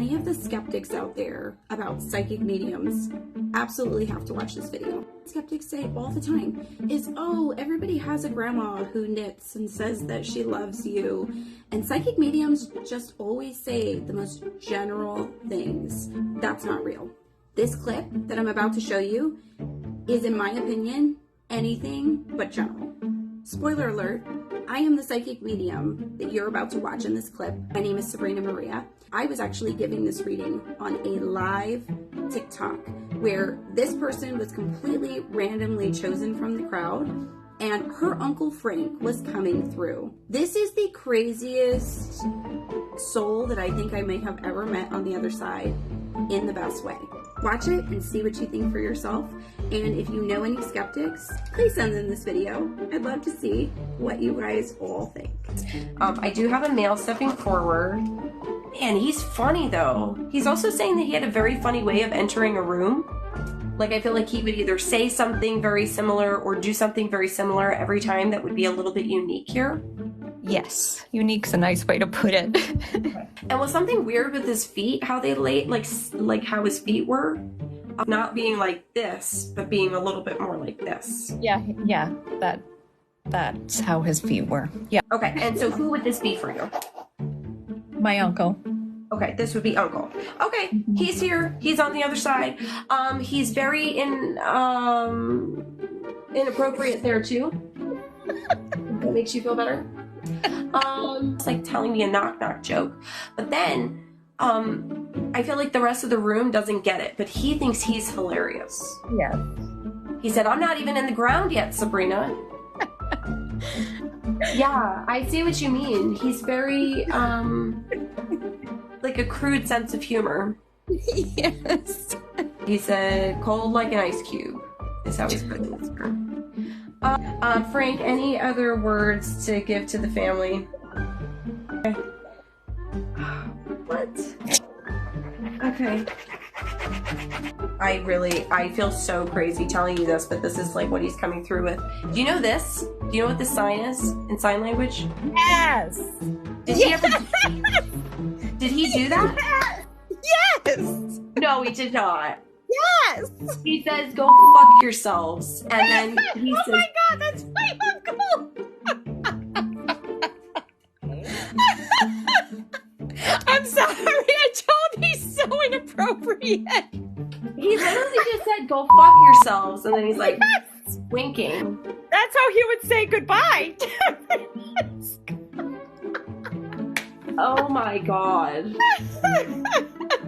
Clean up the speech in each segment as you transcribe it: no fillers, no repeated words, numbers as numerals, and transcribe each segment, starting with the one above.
any of the skeptics out there about psychic mediums absolutely have to watch this video. Skeptics say all the time is, oh, everybody has a grandma who knits and says that she loves you. And psychic mediums just always say the most general things. That's not real. This clip that I'm about to show you is, in my opinion, anything but general. Spoiler alert, I am the psychic medium that you're about to watch in this clip. My name is Sabrina Maria. I was actually giving this reading on a live TikTok where this person was completely randomly chosen from the crowd and her Uncle Frank was coming through. This is the craziest soul that I think I may have ever met on the other side in the best way. Watch it and see what you think for yourself. And if you know any skeptics, please send them this video. I'd love to see what you guys all think. I do have a male stepping forward. Man, he's funny though. He's also saying that he had a very funny way of entering a room. Like, I feel like he would either say something very similar or do something very similar every time that would be a little bit unique here. Yes, unique's a nice way to put it. And was something weird with his feet, how they laid, like how his feet were? Not being like this, but being a little bit more like this. Yeah, that's how his feet were. Yeah. Okay, and so who would this be for you? My uncle. Okay, this would be Uncle. Okay, he's here. He's on the other side. He's very inappropriate there too. That makes you feel better? It's like telling me a knock-knock joke. But then, I feel like the rest of the room doesn't get it, but he thinks he's hilarious. Yeah. He said, I'm not even in the ground yet, Sabrina. Yeah, I see what you mean. He's very, like a crude sense of humor. Yes. He said, cold like an ice cube, is how he's putting it. Frank, any other words to give to the family? What? Okay. I feel so crazy telling you this, but this is like what he's coming through with. Do you know this? Do you know what this sign is in sign language? Yes. Did he ever? Did he do that? Yes. No, he did not. Yes. He says, go fuck yourselves. And then he oh says, my God, that's my uncle. I'm sorry, I told he's so inappropriate. He literally just said, go fuck yourselves. And then he's like, winking. That's how he would say goodbye. Oh my God.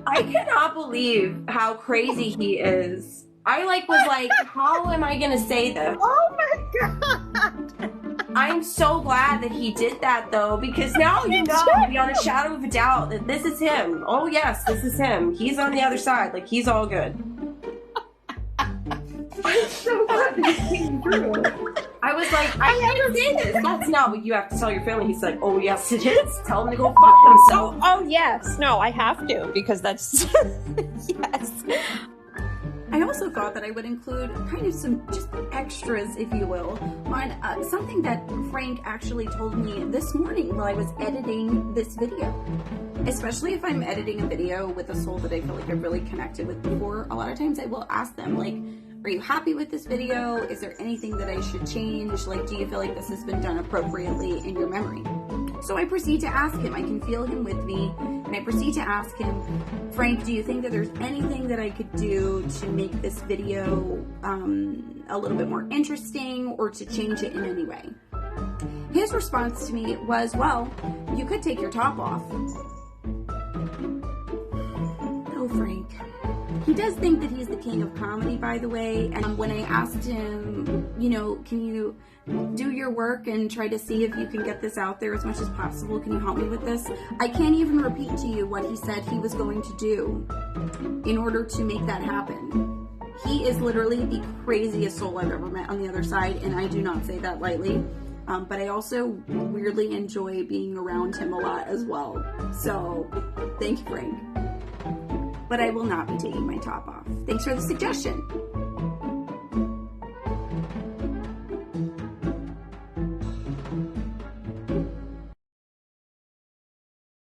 I cannot believe how crazy he is. I was like, how am I gonna say this? Oh my God. I'm so glad that he did that though, because now you know beyond a shadow of a doubt that this is him. Oh yes, this is him. He's on the other side, like he's all good. I'm so glad that he came through. I was like, I can't say this. That's not what you have to tell your family. He's like, oh yes it is. Tell them to go fuck themselves. Oh yes, no, I have to, because that's yes. I also thought that I would include kind of some just extras, if you will, on something that Frank actually told me this morning while I was editing this video. Especially if I'm editing a video with a soul that I feel like I've really connected with before, a lot of times I will ask them, like, are you happy with this video? Is there anything that I should change? Like, do you feel like this has been done appropriately in your memory? So I proceed to ask him, I can feel him with me, and I proceed to ask him, Frank, do you think that there's anything that I could do to make this video a little bit more interesting or to change it in any way? His response to me was, well, you could take your top off. Oh, Frank. He does think that he's the king of comedy, by the way, and when I asked him, you know, can you do your work and try to see if you can get this out there as much as possible? Can you help me with this? I can't even repeat to you what he said he was going to do in order to make that happen. He is literally the craziest soul I've ever met on the other side, and I do not say that lightly. But I also weirdly enjoy being around him a lot as well. So, thank you, Frank. But I will not be taking my top off. Thanks for the suggestion.